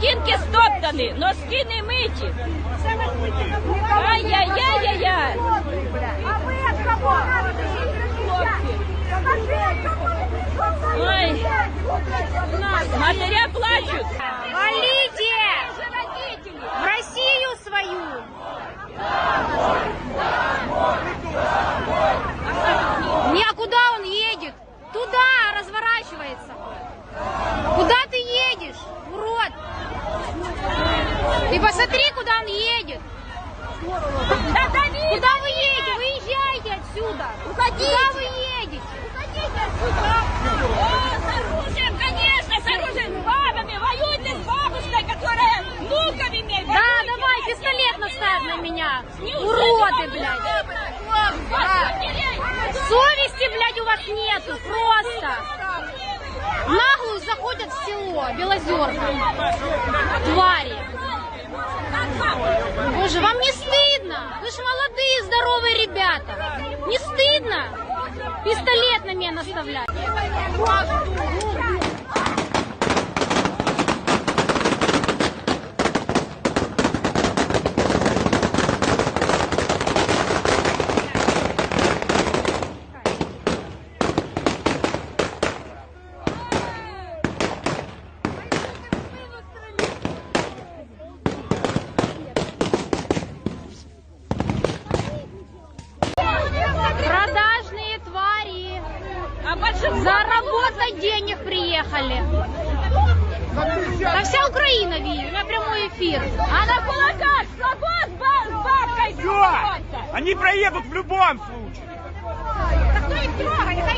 ботинки стоптані, носки не миті. Ай-яй-яй-яй-яй. А вы от кого? Ой, матеря плачут. Валите! В Россию свою! Не, а куда он едет? Туда разворачивается. Куда ты едешь, урод? Ты посмотри, куда он едет. Куда вы едете? Выезжайте отсюда. Уходите. Куда вы едете? Уходите отсюда. О, с оружием, конечно, с оружием, с бабами. Воюйте с бабушкой, которая внуками имеет. Да, давай, пистолет наставь на меня. Уроды, блядь. Совести, блядь, у вас нету, просто. Наглую заходят в село, Белозерка. Твари. Боже, вам не стыдно? Вы же молодые, здоровые ребята. Не стыдно пистолет на меня наставлять? Продажные твари. Заработать денег приехали. Да вся Украина видит, у меня прямой эфир. А на кулаках слабо с бабкой Все! Они проедут в любом случае.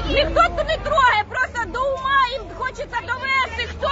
Ніхто тут не трогає, просто до ума їм хочеться довести, хто